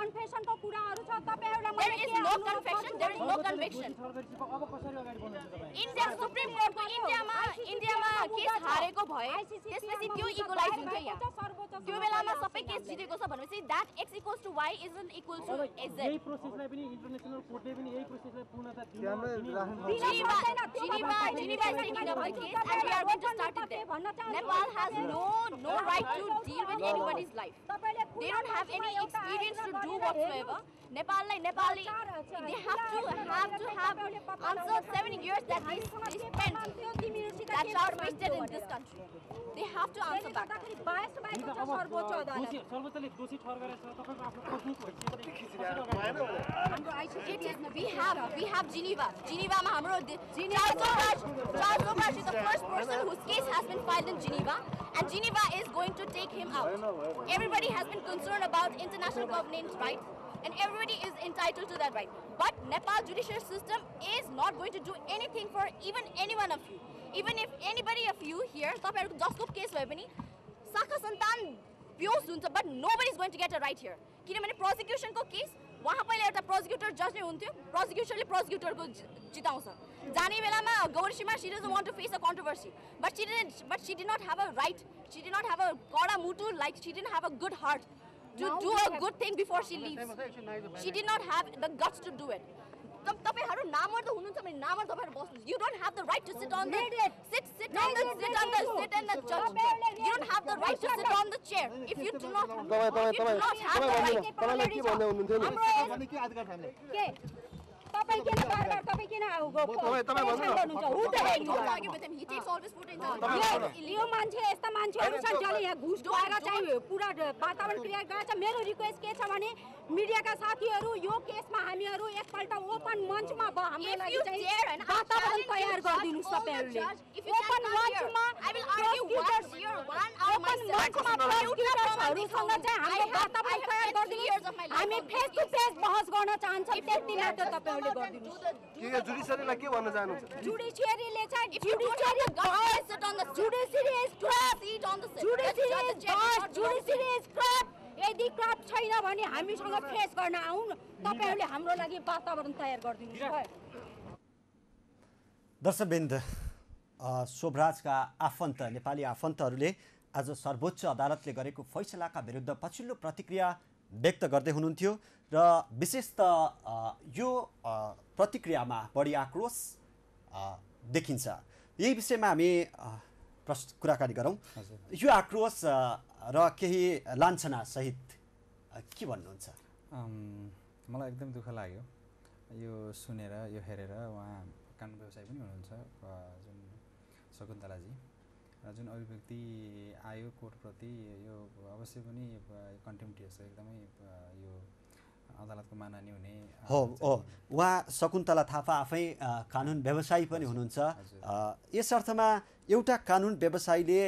कन्फेसनको कुराहरु छ तपाईहरुलाई There is no confession, there is no conviction. India Supreme Court को इन्डियामा केस हारेको भए त्यसपछि त्यो इक्वलाइज हुन्थ्यो यहाँ त्यो बेलामा सबै केस जितेको छ भनेपछि that x equals to y isn't equal to z. यही प्रोसेसलाई पनि इन्टरनेशनल कोर्टले पनि यही प्रोसेसलाई पूर्णता दिनु Geneva is taking up the case and we are going to start it there. Nepal has no right to deal with anybody's life. They don't have any experience to do whatsoever. Nepali, they have to have answered 7 years that they spent, that are wasted in this country. They have to answer back. सर्वोच्चले दोषी ठहराएर तपाईको आफ्नो पत्नीको We have Geneva. Geneva-ma hamro Charles Sobraj is the first person whose case has been filed in Geneva, and Geneva is going to take him out. Everybody has been concerned about international covenant rights, and everybody is entitled to that right. But Nepal judicial system is not going to do anything for even any one of you. Even if anybody of you here, तपाईहरुको जसको case भए पनि शाखा सन्तान प्योस हुन्छ, but nobody is going to get a right here. किनभने persecution को case वहाँ पहिले एउटा प्रोसिक्युटर जज नै हुन्थ्यो, प्रोसिक्युसनले प्रोसिक्युटरको जिताउँछ. जाने बेलामा गौरीसीमा she doesn't want to face a controversy, but she did not have a right, she did not have a कडा मुटु, like she didn't have a good heart to do a good thing before she leaves. She did not have the guts to do it. तपाईहरु नामर्द हुनुहुन्छ भने नामर्द तपाईहरु बस्नुस्. You don't have the right to sit on the sit and the judge. You don't have the right to sit on the chair. If you do not have the right. तपाईं किन बारबार तपाईं किन argue with him. He takes all his food in यो मान्छे यस्ता मान्छेहरु छन् जसले यहाँ घुस खुवाएर चाहिँ पुरा वातावरण क्रिएट गर्छ. मेरो रिक्वेस्ट के छ भने मिडियाका साथीहरु यो केसमा हामीहरु एकपल्ट ओपन मञ्चमा हाम्रो लागि चाहिँ वातावरण तयार गरिदिनुस् तपाईहरुले. ओपन मञ्चमा I will argue once year one hour myself. प्रोसिक्युटरहरुसँग चाहिँ हाम्रो वातावरण तयार गरिदिनुस्. हामी फेस टु फेस बहस गर्न चाहन्छौं. त्यति मात्र तपाईहरुले गरिदिनुस्. के जुडिसियरीलाई के भन्न चाहनुहुन्छ? जुडिसियरीले चाहिँ Judiciary is crap. Judiciary is crop. यदि क्रप छैन भने हामीसँग फेस गर्न आउँ. तपाईहरुले हाम्रो लागि वातावरण तयार गरिदिनुस्. दर्शकवृन्द, शोभराजका आफन्त नेपाली आफन्तहरूले आज सर्वोच्च अदालतले गरेको फैसलाका विरुद्ध पछिल्लो प्रतिक्रिया व्यक्त गर्दै हुनुहुन्थ्यो र विशेषतः यो प्रतिक्रियामा बढी आक्रोश देखिन्छ. यही विषयमा हामी कुराकानी गरौँ. यो आक्रोश र केही लान्छना सहित के भन्नुहुन्छ? मलाई एकदम दुःख लाग्यो यो सुनेर, यो हेरेर. उहाँ कानुन व्यवसायी पनि हुनुहुन्छ जुन शकुन्तलाजी, जुन अभिव्यक्ति आयो कोर्टप्रति यो अवश्य पनि कन्टेम्प्टियस एकदमै यो अदालतको मानहानि हुने हो. उहाँ शकुन्तला थापा आफै कानुन व्यवसायी पनि हुनुहुन्छ. यस अर्थमा एउटा कानुन व्यवसायीले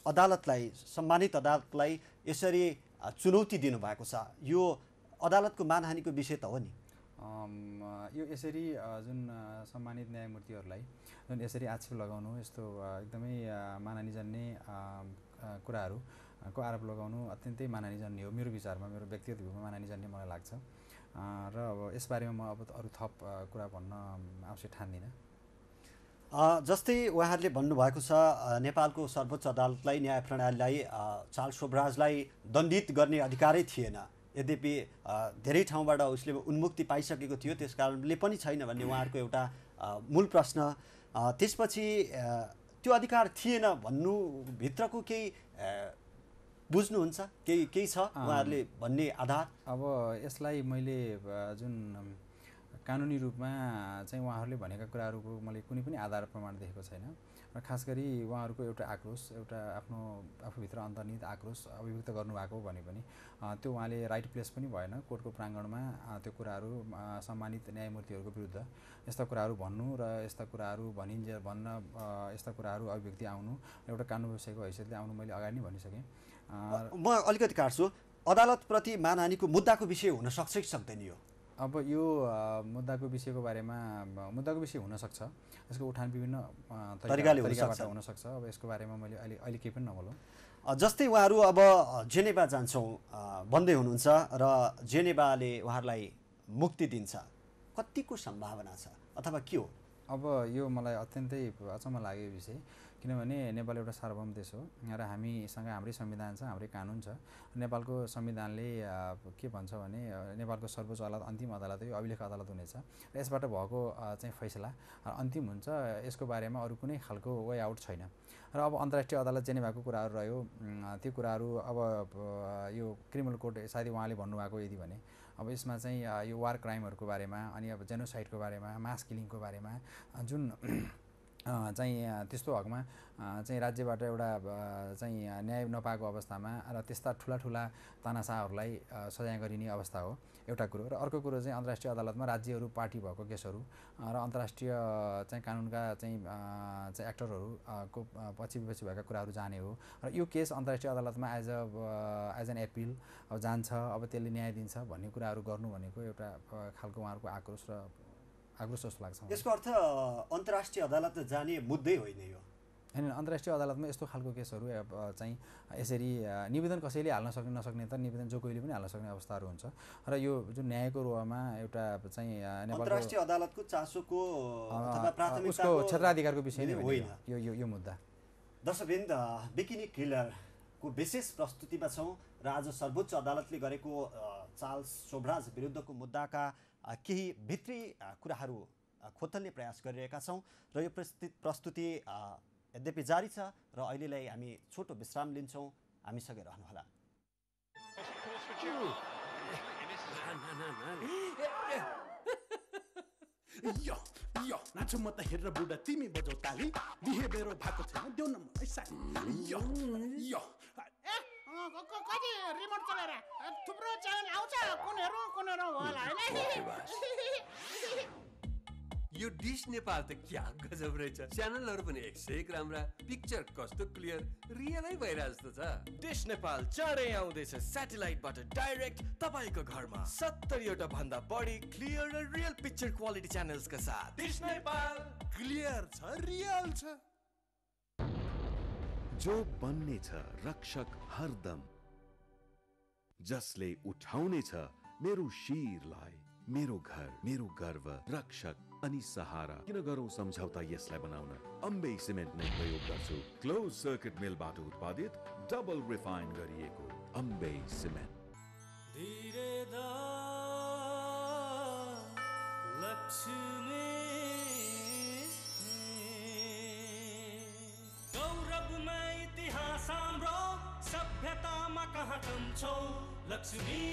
अदालतलाई, सम्मानित अदालतलाई यसरी चुनौती दिनुभएको छ. यो अदालतको मानहानिको विषय त हो नि. यो यसरी जुन सम्मानित न्यायमूर्तिहरूलाई जुन यसरी आक्षेप लगाउनु, यस्तो एकदमै मानहानिजन्य कुराहरूको आरोप लगाउनु अत्यन्तै मानहानिजन्य हो मेरो विचारमा, मेरो व्यक्तिगत भिउमा मानहानिजन्य मलाई लाग्छ. र अब यसबारेमा म अब अरू थप कुरा भन्न आवश्यक ठान्दिनँ. जस्तै उहाँहरूले भन्नुभएको छ नेपालको सर्वोच्च अदालतलाई, न्याय प्रणालीलाई चार्ल्स शोभराजलाई दण्डित गर्ने अधिकारै थिएन. यद्यपि धेरै ठाउँबाट उसले उन्मुक्ति पाइसकेको थियो, त्यस कारणले पनि छैन भन्ने उहाँहरूको एउटा मूल प्रश्न. त्यसपछि त्यो अधिकार थिएन भन्नुभित्रको केही बुझ्नुहुन्छ? केही छ उहाँहरूले भन्ने आधार? अब यसलाई मैले जुन कानुनी रूपमा चाहिँ उहाँहरूले भनेका कुराहरूको मैले कुनै पनि आधार प्रमाण देखेको छैन. र खास गरी उहाँहरूको एउटा आक्रोश, एउटा आफूभित्र अन्तर्निहित आक्रोश अभिव्यक्त गर्नुभएको भने पनि त्यो उहाँले राइट प्लेस पनि भएन. कोर्टको प्राङ्गणमा त्यो कुराहरू सम्मानित न्यायमूर्तिहरूको विरुद्ध यस्ता कुराहरू भन्नु र यस्ता कुराहरू यस्ता कुराहरू अभिव्यक्ति आउनु एउटा कानुन व्यवसायीको हैसियतले आउनु मैले अगाडि नै भनिसकेँ. म अलिकति काट्छु. अदालतप्रति मानहानिको मुद्दाको विषय हुन सक्छ कि सक्दैन? यो अब यो मुद्दाको विषय हुनसक्छ. यसको उठान विभिन्न तरिकाबाट हुनसक्छ. अब यसको बारेमा मैले अहिले केही पनि नबोलौँ. जस्तै उहाँहरू अब जेनेभा जान्छौँ भन्दै हुनुहुन्छ र जेनेभाले उहाँहरूलाई मुक्ति दिन्छ, कतिको सम्भावना छ अथवा के हो? अब यो मलाई अत्यन्तै अचम्म लागेको विषय, किनभने नेपाल एउटा सार्वभौम देश हो र हामीसँग हाम्रै संविधान छ, हाम्रै कानुन छ। नेपालको संविधानले के भन्छ भने नेपालको सर्वोच्च अदालत अन्तिम अदालत हो, अभिलेख अदालत हुनेछ र यसबाट भएको चाहिँ फैसला अन्तिम हुन्छ। यसको बारेमा अरू कुनै खालको वे आउट छैन। र अब अन्तर्राष्ट्रिय अदालत जेनेभाको कुराहरू रह्यो, त्यो कुराहरू अब यो क्रिमिनल कोर्ट सायद उहाँले भन्नुभएको यदि भने अब यसमा चाहिँ यो वार क्राइमहरूको बारेमा अनि अब जेनोसाइडको बारेमा, मास किलिङको बारेमा जुन चाहिँ त्यस्तो हकमा चाहिँ राज्यबाट एउटा चाहिँ न्याय नपाएको अवस्थामा र त्यस्ता ठुला तानाशाहहरूलाई सजाय गरिने अवस्था हो एउटा कुरो। र अर्को कुरो चाहिँ अन्तर्राष्ट्रिय अदालतमा राज्यहरू पार्टी भएको केसहरू र अन्तर्राष्ट्रिय चाहिँ कानुनका चाहिँ एक्टरहरू को पछि विपक्षी भएका कुराहरू जाने हो। र यो केस अन्तर्राष्ट्रिय अदालतमा एज एन एपिल अब जान्छ, अब त्यसले न्याय दिन्छ भन्ने कुराहरू गर्नु भनेको एउटा खालको उहाँहरूको आक्रोश जस्तो लाग्छ। यसको अर्थ अन्तर्राष्ट्रिय अदालत जाने मुद्दै होइन यो? होइन, अन्तर्राष्ट्रिय अदालतमा यस्तो खालको केसहरू चाहिँ यसरी निवेदन कसैले हाल्न सक्ने नसक्ने त निवेदन जो कोहीले पनि हाल्न सक्ने अवस्थाहरू हुन्छ। र यो जुन न्यायको रोहमा एउटा चाहिँ नेपालको अन्तर्राष्ट्रिय अदालतको चासोको अथवा प्राथमिकताको उसको क्षेत्राधिकारको विषय नै होइन यो मुद्दा। दर्शकवृन्द, बिकिनी किलरको विशेष प्रस्तुतिमा छौँ र आज सर्वोच्च अदालतले गरेको चार्ल्स सोब्राज विरुद्धको मुद्दाका केही भित्री कुराहरू खोतल्ने प्रयास गरिरहेका छौँ र यो प्रस्तुति यद्यपि जारी छ र अहिलेलाई हामी छोटो विश्राम लिन्छौँ। हामीसँगै रहनुहोला। यो नाचो म त हेरेर बुढा तिमी बजाउ ताली, बिहे बेरो भएको छैन देऊ न मलाई साली। यो कति रिमोट चलाएर थुप्रो च्यानल आउँछ, कुन हेरौँ होला हैन। यो डिश नेपाल त क्या गजब रहेछ। च्यानलहरू पनि 101 राम्रा, पिक्चर कस्तो क्लियर, रियलै भइरहेको जस्तो छ। डिश नेपाल चाँडै आउँदैछ स्याटेलाइटबाट डाइरेक्ट तपाईको घरमा 70 वटा भन्दा बढी क्लियर र रियल पिक्चर क्वालिटी च्यानल्सका साथ। डिश नेपाल क्लियर छ, रियल छ। जो बन्ने छ रक्षक हरदम, जसले उठाउने छ मेरो शिरलाई, मेरो घर, मेरो गर्व, रक्षक अनि सहारा। किन गरौँ सम्झौता यसलाई बनाउन? अम्बे सिमेन्ट नै प्रयोग गर्छु। क्लोज सर्किट मिलबाट उत्पादित डबल रिफाइन गरिएको अम्बे सिमेन्ट। गौरवमय इतिहास हाम्रो सभ्यतामा कहाँ कम छौ। लक्ष्मी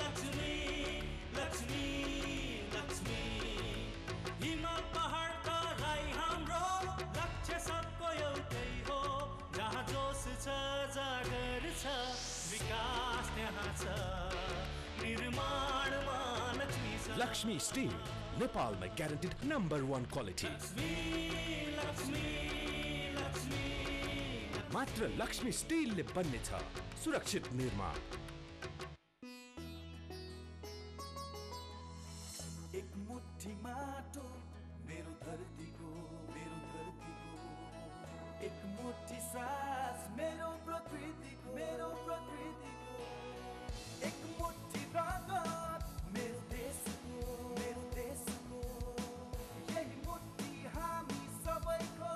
लक्ष्मी लक्ष्मी लक्ष्मी, हिमाल पहाड तराई हाम्रो लक्ष्य सबको एउटै हो। जहाँ जोस छ, जागर छ, विकास त्यहाँ छ, निर्माणमा लक्ष्मी छ। लक्ष्मी स्टिल नेपालमा guaranteed number 1 quality. Lakshmi Lakshmi मात्र लक्ष्मी स्टिलले बन्ने छ सुरक्षित निर्माण। एक मुट्ठी माटो मेरो धरतीको, एक मुट्ठी सास मेरो प्रकृतिको, एक मुट्ठी रगत मेरो देशको, यही मुट्ठी हामी सबैको।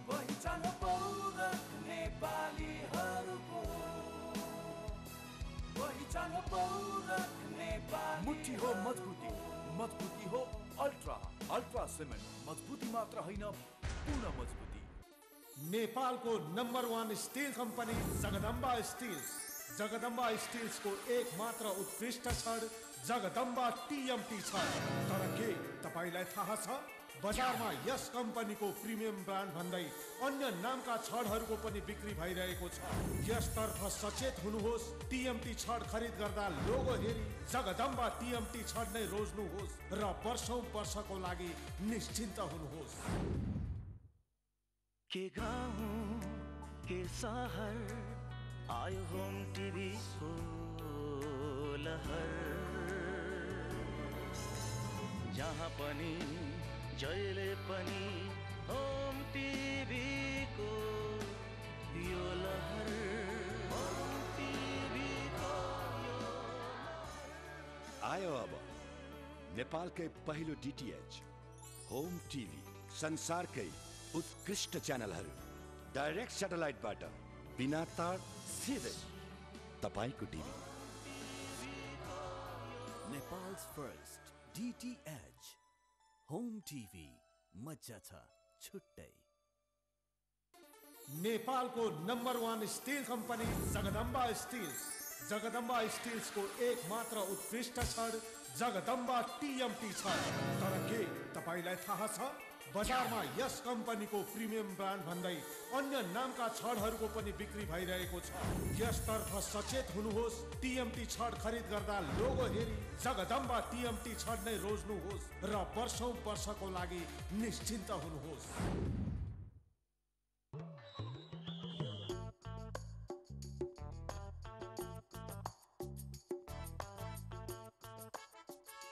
पहिचान पौरख नेपालीहरूको, पहिचान पौरख नेपाली। मुट्ठी हो मजबुती हो अल्ट्रा सिमेन्ट। मजबुती मात्र होइन, पूर्ण मजबुती। नेपालको number 1 steel company Jagadamba steels. Jagadamba स्टिल्सको एक मात्र उत्कृष्ट छड जगदम्बा TMT छड। तर के तपाईलाई थाहा छ, बजारमा यस कम्पनीको प्रिमियम ब्रान्ड भन्दै अन्य नामका छडहरूको पनि बिक्री भइरहेको छ। यसतर्फ सचेत हुनुहोस्। TMT छड खरिद गर्दा लोगो हेरी जगदम्बा TMT छड नै रोज्नुहोस् र वर्षौं लागि निश्चिन्त हुनुहोस्। के गाउँ के सहर आयो होम टिभी को लहर, जहाँ पनि जहिले पनि होम टिभी को यो लहर आयो अब नेपालकै पहिलो DTH होम टिभी, संसारकै उत्कृष्ट च्यानलहरू डाइरेक्ट स्याटेलाइटबाट बिना तार सिधै तपाईको TV. Nepal's first DTH Home TV मजा छ छुट्टै। नेपालको number 1 steel company Jagadamba steels. Jagadamba स्टिल्सको एक मात्र उत्कृष्ट छड जगदम्बा TMT छड। तर के तपाईलाई थाहा छ बजारमा यस कम्पनीको प्रिमियम ब्रान्ड भन्दै अन्य नामका छडहरूको पनि बिक्री भइरहेको छ। यसतर्फ सचेत हुनुहोस्। TMT छड खरिद गर्दा लोगो हेरी जगदम्बा TMT छड नै रोज्नुहोस् र वर्षौं वर्षको लागि निश्चिन्त हुनुहोस्।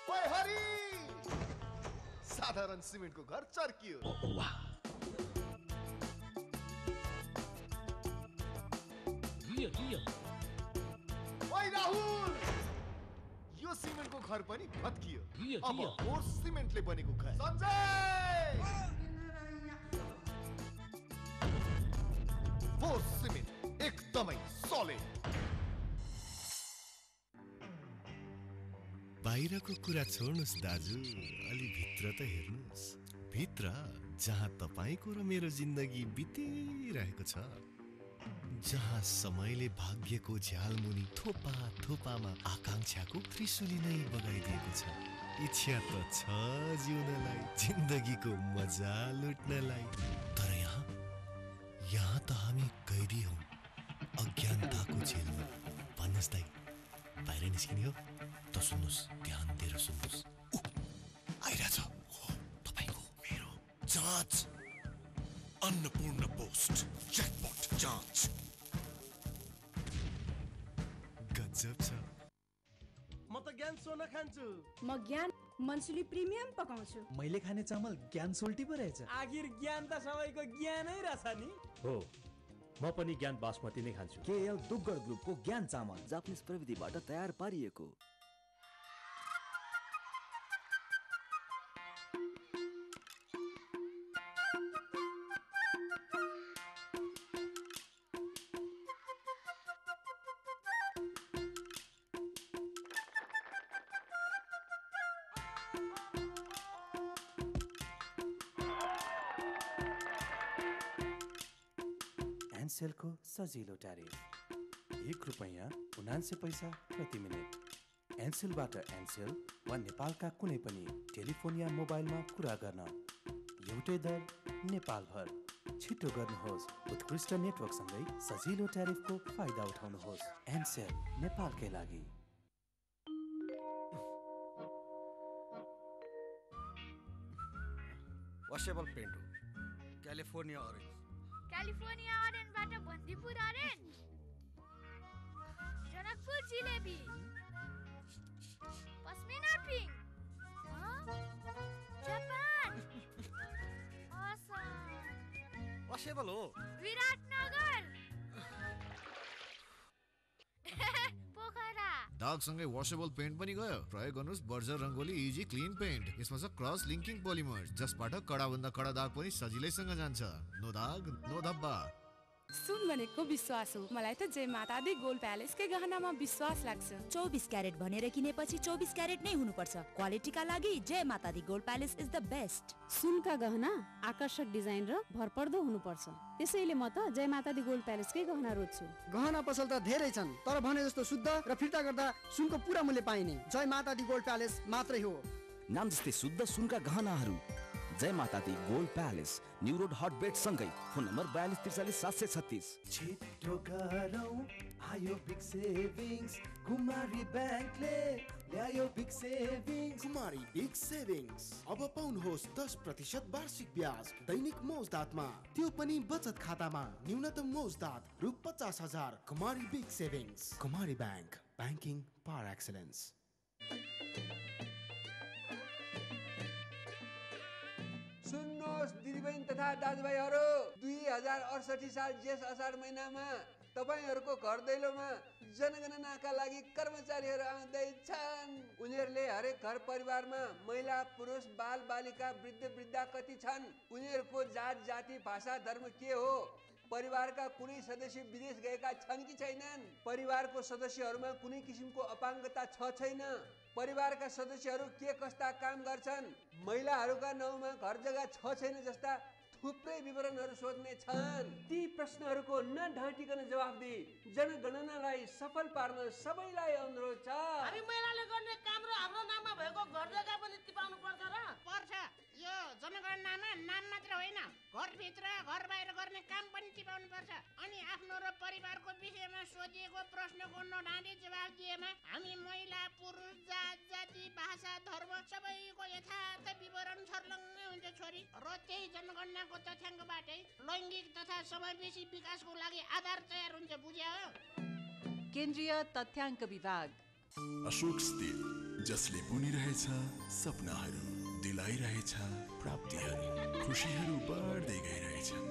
ओए हरि साधारण सिमेन्टको घर चर्कियो। ओए राहुल यो सिमेन्टको घर पनि भत्कियो। अब होस सिमेन्टले बनेको घर। सञ्जय होस सिमेन्ट एकदमै सलिड। बाहिरको कुरा छोड्नुस् दाजु, अलि भित्र त हेर्नुस्। भित्र जहाँ तपाईको र मेरो जिन्दगी बितिरहेको छ, जहाँ समयले भाग्यको झ्यालमुनि थोपा थोपामा आकांक्षाको त्रिशुली नै बगाइदिएको छ। इच्छा त छ जिउनलाई, जिन्दगीको मजा लुट्नलाई, तर यहाँ त हामी कैदी हौं अज्ञानताको जेलमा। भन्नुहोस् दाइ, बाहिर निस्किने हो त सुन्नुहोस्, ध्यान दिएर सुन्नुहोस्। आइरहेछ तपाईको मेरो जाँच, अन्नपूर्ण पोस्ट ज्याकपट जाँच। गजब छ। म त ज्ञान सोना खान्छु। म ज्ञान मन्सुली प्रिमियम पकाउँछु। मैले खाने चामल ज्ञान सोल्टी पो रहेछ। आखिर ज्ञान त सबैको ज्ञानै रहेछ नि। हो, म पनि ज्ञान बासमती नै खान्छु। KL दुग्गड ग्रुपको ज्ञान चामल जापानिज प्रविधिबाट तयार पारिएको। एनसेलको सजिलो ट्यारिफ ₹1.79 प्रति मिनेट। एनसेलबाट एनसेल वा नेपालका कुनै पनि टेलिफोन या मोबाइलमा कुरा गर्न एउटै दर नेपालभर। छिटो गर्नुहोस्, उत्कृष्ट नेटवर्कसँगै सजिलो ट्यारिफको फाइदा उठाउनुहोस्। एनसेल नेपालकै लागि। वासेबल पेन्ट हो, क्यालिफोर्निया अरेन्ज। क्यालिफोर्निया अरेन्जबाट Bandipur orange, Janakpur jalebi, pashmina pink, Japan Assam, washable हो, विराटनगर, पोखरा। दागसँगै वासेबल पेन्ट पनि गयो। प्रयोग गर्नुहोस् Berger Rangoli easy clean paint. यसमा छ क्रस लिङ्किङ पोलिमर, जसबाट कडाभन्दा कडा दाग पनि सजिलैसँग जान्छ। नो दाग नो धब्बा। सुन भनेको विश्वास हो। मलाई त जय माता दी गोल्ड प्यालेसकै गहनामा विश्वास लाग्छ। 24 क्यारेट भनेर किनेपछि 24 क्यारेट नै हुनुपर्छ। क्वालिटीका लागि Jai Mata Di gold palace is the best. सुनका गहना आकर्षक डिजाइन र भरपर्दो हुनुपर्छ। त्यसैले म त जय माता दी गोल्ड प्यालेसकै गहना रोज्छु। गहना पसल त धेरै छन्, तर भने जस्तो शुद्ध र फिर्ता गर्दा सुनको पूरा मूल्य पाइने जय माता दी गोल्ड प्यालेस मात्रै हो। नाम जस्तै शुद्ध सुनका गहनाहरू Jai Mata Di gold palace, new road हटबेट सँगै। Phone number 4243 736। छिटो गरौँ आयो बिग सेभिङ्स, कुमारी ब्याङ्कले ल्यायो बिग सेभिङ्स। कुमारी बिग सेभिङ्स अब पाउनुहोस् 10% वार्षिक ब्याज दैनिक मौजदातमा, त्यो पनि बचत खातामा। न्यूनतम मौजदात रु 50,000। कुमारी बिग सेभिङ्स। कुमारी ब्याङ्क, ब्याङ्किङ पावर एक्सलेन्स। सुन्नु सुन्नुहोस् दिदीबहिनी तथा दाजुभाइहरू, 2068 साल जेठ असार महिनामा तपाईहरूको घर दैलोमा जनगणनाका लागि कर्मचारीहरू आउँदैछन्। उनीहरूले हरेक घर परिवारमा महिला पुरुष बाल बालिका वृद्ध वृद्धा कति छन्, उनीहरूको जात जाति भाषा धर्म के हो, परिवारका कुनै सदस्य विदेश गएका छन् कि छैनन्, परिवारको सदस्यहरूमा कुनै किसिमको अपाङ्गता छ छैन, परिवारका सदस्यहरू के कस्ता काम गर्छन्, महिलाहरूका नाउँमा घर जग्गा छ छैन जस्ता थुप्रै विवरणहरू सोध्ने छन्। ती प्रश्नहरूको नढाँटिकन जवाफ दिई जनगणनालाई सफल पार्न सबैलाई अनुरोध छ। हामी महिलाले गर्ने काम र हाम्रो नाममा भएको घर जग्गा पनि टिपाउनु पर्छ र? पर्छ। यो जनगणनामा नाम मात्र होइन, घरभित्र घर बाहिर गर्ने काम पनि टिपाउनु पर्छ। अनि आफ्नो र परिवारको विषयमा सोधिएको प्रश्नको नढाँटी जवाफ दिएमा हामी महिला पुरुष जात जाति भाषा धर्म सबैको यथार्थ विवरण छर्लङ्गै हुन्छ छोरी। र त्यही जनगणनाको तथ्याङ्कबाटै लैङ्गिक तथा समावेशी विकासको लागि आधार तयार हुन्छ, बुझ्या हो? केन्द्रीय तथ्याङ्क विभाग। अशोक स्टिल, जसले बुनिरहेछ सपनाहरू, दिलाइरहेछ प्राप्तिहरू, खुसीहरू बढ्दै गइरहेछन्,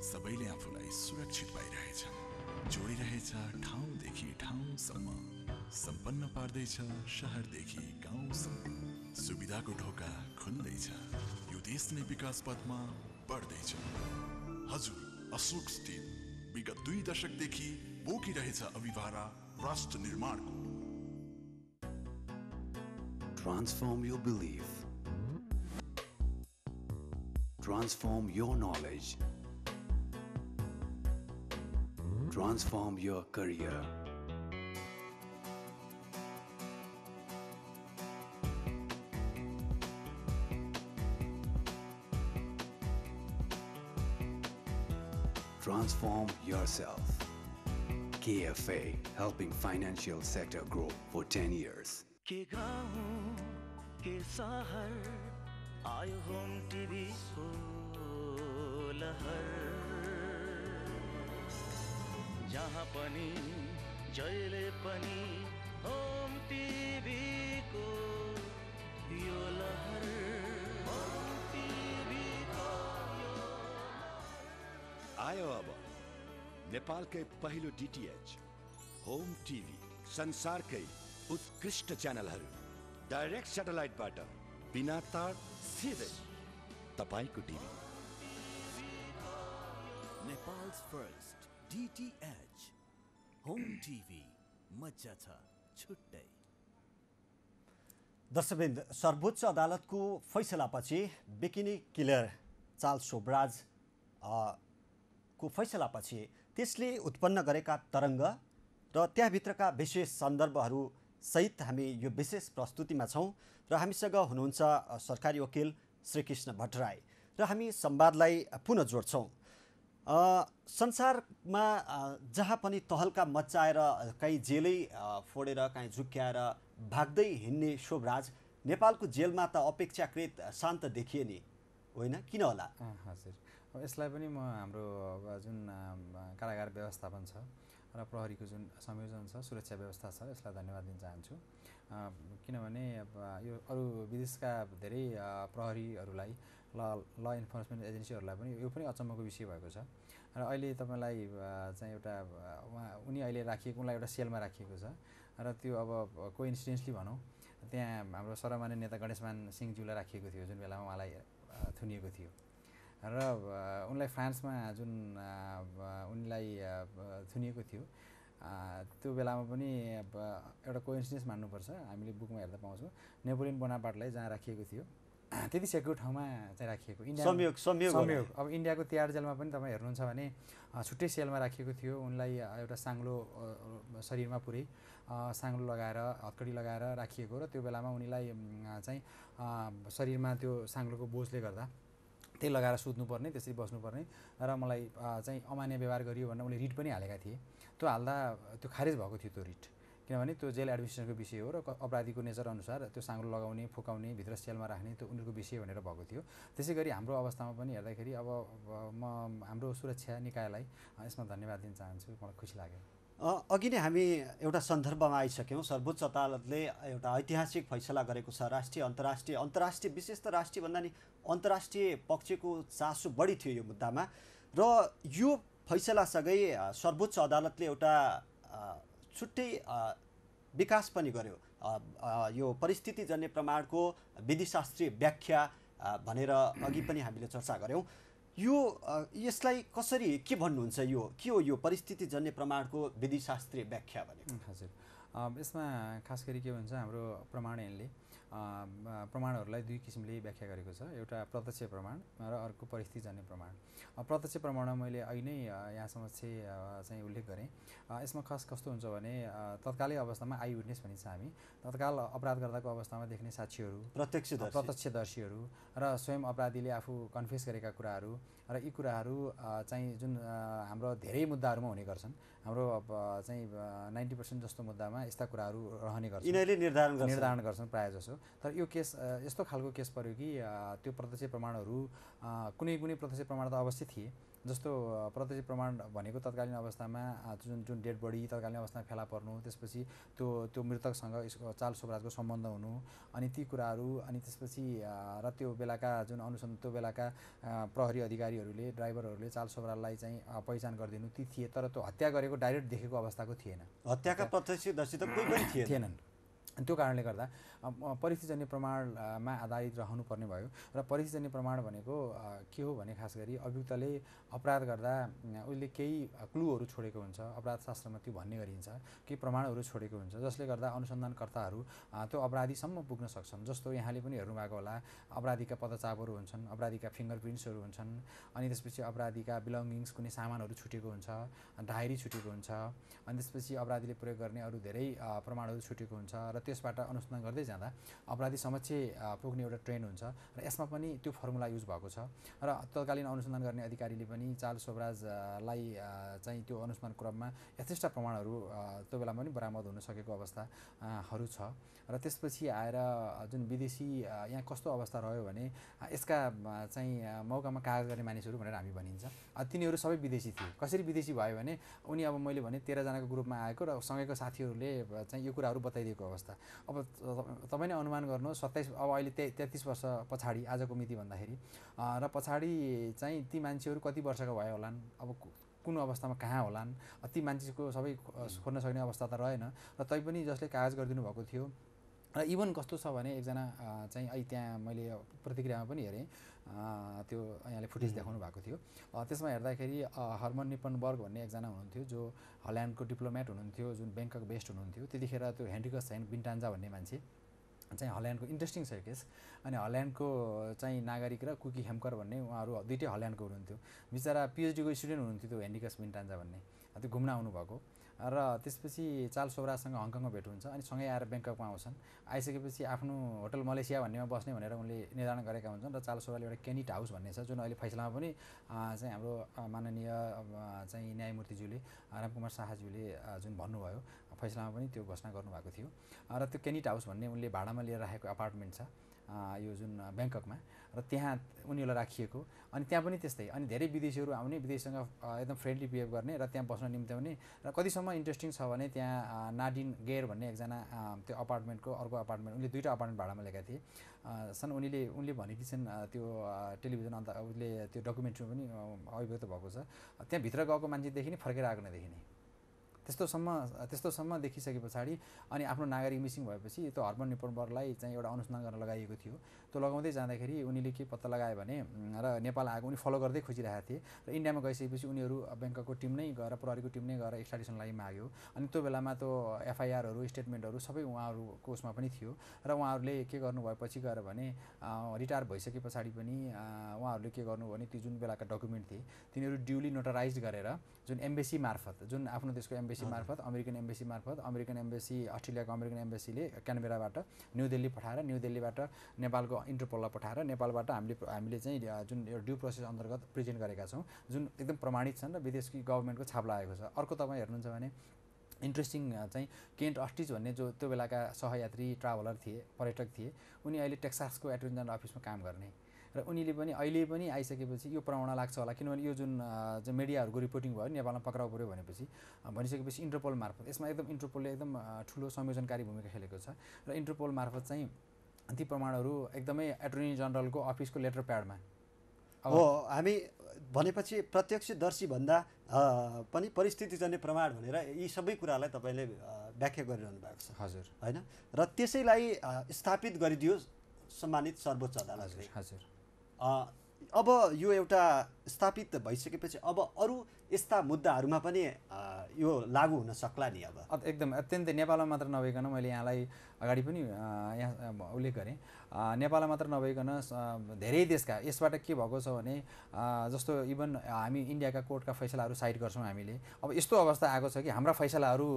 सबैले आफूलाई सुरक्षित पाइरहेछन्, जोडिरहेछ ठाउँदेखि ठाउँसम्म, सम्पन्न पार्दैछ शहरदेखि गाउँसम्म, सुविधाको ढोका खुल्दैछ, यो देश नै विकास पथमा बढ्दैछ। हजुर, अशोक स्टिल विगत 2 दशकदेखि बोकिरहेछ अभिभारा राष्ट्र निर्माणको। Transform your belief. Transform your knowledge. Transform your career. Transform yourself. KFA, helping financial sector grow for 10 years. के गाउँ के सहर आयो होम टिभी को लहर, जहाँ पनि जहिले पनि होम टिभी को यो लहर, होम टिभी को यो आयो अब नेपालकै पहिलो DTH होम टिभी, संसारकै उत्कृष्ट च्यानलहरू डाइरेक्ट स्याटेलाइटबाट बिना तार सिधै तपाईको TV. Nepal's first DTH home TV, मजा छ छुट्टै। दर्शकवृन्द, सर्वोच्च अदालतको फैसलापछि बिकिनी किलर चार्ल्स शोभराज को फैसलापछि त्यसले उत्पन्न गरेका तरङ्ग र त्यहाँभित्रका विशेष सन्दर्भहरू सहित हामी यो विशेष प्रस्तुतिमा छौँ र हामीसँग हुनुहुन्छ सरकारी वकिल श्री कृष्ण भट्टराई र हामी संवादलाई पुनः जोड्छौँ। संसारमा जहाँ पनि तहल्का मच्चाएर कहीँ जेलै फोडेर कहीँ झुक्क्याएर भाग्दै हिँड्ने शोभराज नेपालको जेलमा त अपेक्षाकृत शान्त देखिए नि, होइन? किन होला? हजुर, यसलाई पनि म हाम्रो जुन कारागार व्यवस्थापन छ र प्रहरीको जुन संयोजन छ, सुरक्षा व्यवस्था छ, यसलाई धन्यवाद दिन चाहन्छु। किनभने यो अरू विदेशका धेरै प्रहरीहरूलाई ल इन्फोर्समेन्ट एजेन्सीहरूलाई पनि यो पनि अचम्मको विषय भएको छ। र अहिले तपाईँलाई चाहिँ एउटा उनी अहिले राखिएको, उनलाई एउटा सेलमा राखिएको छ र त्यो अब कोइन्सिडेन्सली भनौँ त्यहाँ हाम्रो सर्वमान्य नेता गणेशमान सिंहज्यूलाई राखिएको थियो जुन बेलामा उहाँलाई थुनिएको थियो र उनलाई फ्रान्समा जुन उनलाई थुनिएको थियो त्यो बेलामा पनि एउटा कोइन्सिडेन्स मान्नुपर्छ, हामीले बुकमा हेर्दा पाउँछौँ। नेपोलियन बोनापार्टलाई जहाँ राखिएको थियो त्यति सेक्युर ठाउँमा चाहिँ राखिएको, संयोग। अब इन्डियाको तिहाड जेलमा पनि तपाईँ हेर्नुहुन्छ भने छुट्टै सेलमा राखिएको थियो। उनलाई एउटा साङ्लो शरीरमा पुरै साङ्लो लगाएर हत्कडी लगाएर राखिएको र त्यो बेलामा उनीलाई चाहिँ शरीरमा त्यो साङ्लोको बोझले गर्दा त्यही लगाएर सुत्नुपर्ने, त्यसरी बस्नुपर्ने र मलाई चाहिँ अमान्य व्यवहार गरियो भनेर उनले रिट पनि हालेका थिए। त्यो हाल्दा त्यो खारेज भएको थियो त्यो रिट, किनभने त्यो जेल एडमिनिस्ट्रेसनको विषय हो र अपराधीको नेचर अनुसार त्यो साङ्लो लगाउने, फुकाउने, भित्र सेलमा राख्ने त्यो उनीहरूको विषय भनेर भएको थियो। त्यसै गरी हाम्रो अवस्थामा पनि हेर्दाखेरि अब म हाम्रो सुरक्षा निकायलाई यसमा धन्यवाद दिन चाहन्छु, मलाई खुसी लाग्यो। अघि नै हामी एउटा सन्दर्भमा आइसक्यौँ। सर्वोच्च अदालतले एउटा ऐतिहासिक फैसला गरेको छ। राष्ट्रिय अन्तर्राष्ट्रिय विशेष त राष्ट्रिय भन्दा नि अन्तर्राष्ट्रिय पक्षको चासो बढी थियो यो मुद्दामा र यो फैसलासँगै सर्वोच्च अदालतले एउटा छुट्टै विकास पनि गर्यो। यो परिस्थितिजन्य प्रमाणको विधिशास्त्रीय व्याख्या भनेर अघि पनि हामीले चर्चा गऱ्यौँ। यो यसलाई कसरी के भन्नुहुन्छ? यो के हो यो परिस्थितिजन्य प्रमाणको विधिशास्त्रीय व्याख्या भनेको? हजुर, यसमा खास गरी के भन्छ, हाम्रो प्रमाण ऐनले प्रमाणहरूलाई दुई किसिमले व्याख्या गरेको छ। एउटा प्रत्यक्ष प्रमाण र अर्को परिस्थितिजन्य प्रमाण। प्रत्यक्ष प्रमाणमा मैले अघि नै यहाँ समक्ष चाहिँ उल्लेख गरेँ। यसमा खास कस्तो हुन्छ भने तत्कालीन अवस्थामा आई विटनेस भनिन्छ हामी, तत्काल अपराधकर्ताको अवस्थामा देख्ने साक्षीहरू, प्रत्यक्षदर्शीहरू र स्वयं अपराधीले आफू कन्फेस गरेका कुराहरू र यी कुराहरू चाहिँ जुन हाम्रो धेरै मुद्दाहरूमा हुने गर्छन्। हाम्रो चाहिँ 90% जस्तो मुद्दामा यस्ता कुराहरू रहने गर्छन्, यिनीहरूले निर्धारण गर्छन् प्रायः जसो। तर यो केस यस्तो खालको केस पर्यो कि त्यो प्रत्यक्ष प्रमाणहरू कुनै प्रत्यक्ष प्रमाण त अवश्य थिए। जस्तो प्रत्यक्ष प्रमाण भनेको तत्कालीन अवस्थामा जुन डेड बडी तत्कालीन अवस्थामा फेला पर्नु, त्यसपछि त्यो मृतकसँग चाल सोब्राजको सम्बन्ध हुनु, अनि ती कुराहरू, अनि त्यसपछि र त्यो बेलाका जुन अनुसन्धान, त्यो बेलाका प्रहरी अधिकारीहरूले, ड्राइभरहरूले चाल सोब्राजलाई चाहिँ पहिचान गरिदिनु ती थिए। तर त्यो हत्या गरेको डाइरेक्ट देखेको अवस्थाको थिएन। हत्याका प्रत्यक्षदर्शी त कोही पनि थिएनन्। त्यो कारणले गर्दा परिस्थितिजन्य प्रमाणमा आधारित रहनुपर्ने भयो। र परिस्थितिजन्य प्रमाण भनेको के हो भने खास गरी अभियुक्तले अपराध गर्दा उसले केही क्लुहरू छोडेको हुन्छ, अपराध शास्त्रमा त्यो भन्ने गरिन्छ, केही प्रमाणहरू छोडेको हुन्छ, जसले गर्दा अनुसन्धानकर्ताहरू त्यो अपराधीसम्म पुग्न सक्छन्। जस्तो यहाँले पनि हेर्नुभएको होला, अपराधीका पदचापहरू हुन्छन्, अपराधीका फिङ्गरप्रिन्ट्सहरू हुन्छन्, अनि त्यसपछि अपराधीका बिलोङ्गिङ्स, कुनै सामानहरू छुटेको हुन्छ, डायरी छुटेको हुन्छ, अनि त्यसपछि अपराधीले प्रयोग गर्ने अरू धेरै प्रमाणहरू छुटेको हुन्छ। र त्यसबाट अनुसन्धान गर्दै जाँदा अपराधी समक्ष पुग्ने एउटा ट्रेन्ड हुन्छ। र यसमा पनि त्यो फर्मुला युज भएको छ। र तत्कालीन अनुसन्धान गर्ने अधिकारीले पनि चाल सोब्राजलाई चाहिँ त्यो अनुसन्धान क्रममा यथेष्ट प्रमाणहरू त्यो बेलामा पनि बरामद हुन सकेको अवस्थाहरू छ। र त्यसपछि आएर जुन विदेशी यहाँ कस्तो अवस्था रह्यो भने यसका चाहिँ मौकामा कागज गर्ने मानिसहरू भनेर हामी भनिन्छ, तिनीहरू सबै विदेशी थिए। कसरी विदेशी भयो भने उनी अब मैले भने 13 जनाको ग्रुपमा आएको र सँगैको साथीहरूले चाहिँ यो कुराहरू बताइदिएको अवस्था। अब तपाईँ नै अनुमान गर्नुहोस्, 27 अब अहिले 33 वर्ष पछाडि आजको मिति भन्दाखेरि र पछाडि चाहिँ ती मान्छेहरू कति वर्षका भयो होलान्, अब कुन अवस्थामा कहाँ होलान्, ती मान्छेको सबै खोज्न सक्ने अवस्था त रहेन। र तैपनि जसले कागज गरिदिनु भएको थियो, र इभन कस्तो छ भने एकजना चाहिँ त्यहाँ मैले प्रतिक्रियामा पनि हेरेँ, त्यो यहाँले फुटेज देखाउनु भएको थियो। त्यसमा हेर्दाखेरि हर्मन निपनबर्ग भन्ने एकजना हुनुहुन्थ्यो, जो हल्यान्डको डिप्लोमेट हुनुहुन्थ्यो, जुन ब्याङ्कक बेस्ड हुनुहुन्थ्यो। त्यतिखेर त्यो हेनरिकस बिन्टान्जा भन्ने मान्छे चाहिँ हल्यान्डको, इन्ट्रेस्टिङ छ केस। अनि हल्यान्डको चाहिँ नागरिक र कुकी हेम्कर भन्ने उहाँहरू दुइटै हल्यान्डको हुनुहुन्थ्यो। बिचरा पिएचडीको स्टुडेन्ट हुनुहुन्थ्यो त्यो हेनरिकस बिन्टान्जा भन्ने, त्यो घुम्न आउनुभएको। र त्यसपछि चाल सोब्राजसँग हङकङमा भेट हुन्छ, अनि सँगै आएर ब्याङ्ककमा आउँछन्। आइसकेपछि आफ्नो होटल मलेसिया भन्नेमा बस्ने भनेर उनले निर्धारण गरेका हुन्छन्। र चाल सोब्राजले एउटा केनिट हाउस भन्ने छ, जुन अहिले फैसलामा पनि चाहिँ हाम्रो माननीय चाहिँ न्यायमूर्तिज्यूले, रामकुमार शाहज्यूले जुन भन्नुभयो, फैसलामा पनि त्यो घोषणा गर्नुभएको थियो। र त्यो केनिट हाउस भन्ने उनले भाडामा लिएर राखेको अपार्टमेन्ट छ यो जुन ब्याङ्ककमा, र त्यहाँ उनीहरूलाई राखिएको। अनि त्यहाँ पनि त्यस्तै, अनि धेरै विदेशीहरू आउने, विदेशीसँग एकदम फ्रेन्डली बिहेभ गर्ने र त्यहाँ बस्न निम्त्याउने। र कतिसम्म इन्ट्रेस्टिङ छ भने त्यहाँ नाडिन गेर भन्ने एकजना त्यो अपार्टमेन्टको अर्को अपार्टमेन्ट, उनले दुईवटा अपार्टमेन्ट भाडामा लिएका थिए छन्। उनले भनेकी छन्, त्यो टेलिभिजन अन्त उसले त्यो डकुमेन्ट्रीमा पनि अभिव्यक्त भएको छ, त्यहाँभित्र गएको मान्छेदेखि नै फर्केर आएको नदेखिने, त्यस्तोसम्म देखिसके पछाडि अनि आफ्नो नागरिक मिसिङ भएपछि त्यो हर्मन निपनबर्गलाई चाहिँ एउटा अनुसन्धान गर्न लगाइएको थियो। त्यो लगाउँदै जाँदाखेरि उनीले के पत्ता लगायो भने, र नेपाल आएको उनी फलो गर्दै खोजिरहेका थिए, र इन्डियामा गइसकेपछि उनीहरू ब्याङ्ककको टिम नै गएर, प्रहरीको टिम नै गएर एक्सट्राडिसन लागि माग्यो। अनि त्यो बेलामा त्यो एफआइआरहरू, स्टेटमेन्टहरू सबै उहाँहरूको उसमा पनि थियो। र उहाँहरूले के गर्नुभएपछि गएर भने रिटायर भइसके पछाडि पनि उहाँहरूले के गर्नुभयो भने त्यो जुन बेलाका डकुमेन्ट थिए तिनीहरू ड्युली नोटराइज गरेर जुन एम्बेसी मार्फत, जुन आफ्नो देशको एम्बेसी मार्फत, अमेरिकन एम्बेसी मार्फत, अमेरिकन एम्बेसी, अस्ट्रेलियाको अमेरिकन एम्बेसीले क्यानबेराबाट न्यू दिल्ली पठाएर, न्यू दिल्लीबाट नेपालको इन्टरपोललाई पठाएर, नेपालबाट हामीले चाहिँ जुन ड्यू प्रोसेस अन्तर्गत प्रेजेन्ट गरेका छौँ, जुन एकदम प्रमाणित छन् र विदेशकी गभर्मेन्टको छाप लागेको छ। अर्को तपाईँ हेर्नुहुन्छ भने इन्ट्रेस्टिङ चाहिँ केन्ट अस्टिज भन्ने जो त्यो बेलाका सहयात्री ट्राभलर थिए, पर्यटक थिए, उनी अहिले टेक्सासको एटर्नी जनरल अफिसमा काम गर्ने। र उनीले पनि अहिले पनि आइसकेपछि यो प्रमाण लाग्छ होला किनभने यो जुन मिडियाहरूको रिपोर्टिङ भयो नेपालमा पक्राउ पर्यो भनेपछि भनिसकेपछि इन्टरपोल मार्फत यसमा एकदम इन्टरपोलले एकदम ठुलो संयोजनकारी भूमिका खेलेको छ र इन्टरपोल मार्फत चाहिँ ती प्रमाणहरू एकदमै एटर्नी जनरलको अफिसको लेटर प्याडमा हो हामी भनेपछि प्रत्यक्षदर्शी भन्दा पनि परिस्थितिजन्य प्रमाण भनेर यी सबै कुरालाई तपाईँले व्याख्या गरिरहनु भएको छ हजुर होइन र त्यसैलाई स्थापित गरिदियो सम्मानित सर्वोच्च अदालतले हजुर अब यो एउटा स्थापित भइसकेपछि अब अरू यस्ता मुद्दाहरूमा पनि यो लागू हुन सक्ला नि अब एकदम अत्यन्तै नेपालमा मात्र नभइकन मैले यहाँलाई अगाडि पनि यहाँ उल्लेख गरेँ नेपालमा मात्र नभइकन धेरै देशका यसबाट के भएको छ भने जस्तो इभन हामी इन्डियाका कोर्टका फैसलाहरू साइड गर्छौँ हामीले अब यस्तो अवस्था आएको छ कि हाम्रा फैसलाहरू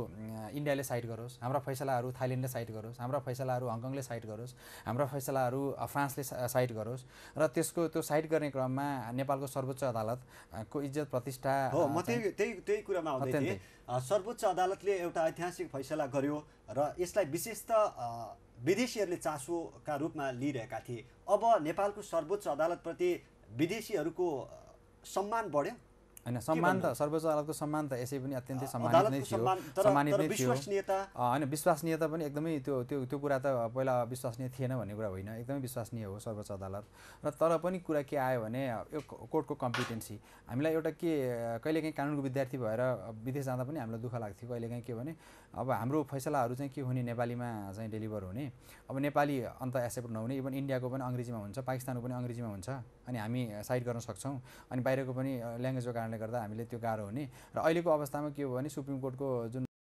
इन्डियाले साइड गरोस् हाम्रा फैसलाहरू थाइल्यान्डले साइड गरोस् हाम्रा फैसलाहरू हङकङले साइड गरोस् हाम्रा फैसलाहरू फ्रान्सले साइड गरोस् र त्यसको त्यो साइड गर्ने क्रममा नेपालको सर्वोच्च अदालतको इज्जत प्रतिष्ठा हो म त्यही कुरामा आउँदै थिएँ सर्वोच्च अदालतले एउटा ऐतिहासिक फैसला गर्यो र यसलाई विशेषतः विदेशीहरूले चासोका रूपमा लिइरहेका थिए अब नेपालको सर्वोच्च अदालतप्रति विदेशीहरूको सम्मान बढ्यो होइन सम्मान त सर्वोच्च अदालतको सम्मान त यसै पनि अत्यन्तै सम्मानित नै थियो सम्मानित नै थियो होइन विश्वसनीयता पनि एकदमै त्यो कुरा त पहिला विश्वसनीय थिएन भन्ने कुरा होइन एकदमै विश्वसनीय हो सर्वोच्च अदालत र तर पनि कुरा के आयो भने यो कोर्टको कम्पिटेन्सी हामीलाई एउटा के कहिलेकाहीँ कानुनको विद्यार्थी भएर विदेश जाँदा पनि हामीलाई दुःख लाग्थ्यो कहिलेकाहीँ के भने अब हाम्रो फैसलाहरू चाहिँ के हुने नेपालीमा चाहिँ डेलिभर हुने अब नेपाली अन्त एक्सेप्ट नहुने इभन इन्डियाको पनि अङ्ग्रेजीमा हुन्छ पाकिस्तानको पनि अङ्ग्रेजीमा हुन्छ अनि हामी साइड गर्न सक्छौँ अनि बाहिरको पनि ल्याङ्ग्वेजको कारणले गर्दा हामीले त्यो गाह्रो हुने र अहिलेको अवस्थामा के हो भने सुप्रिम कोर्टको जुन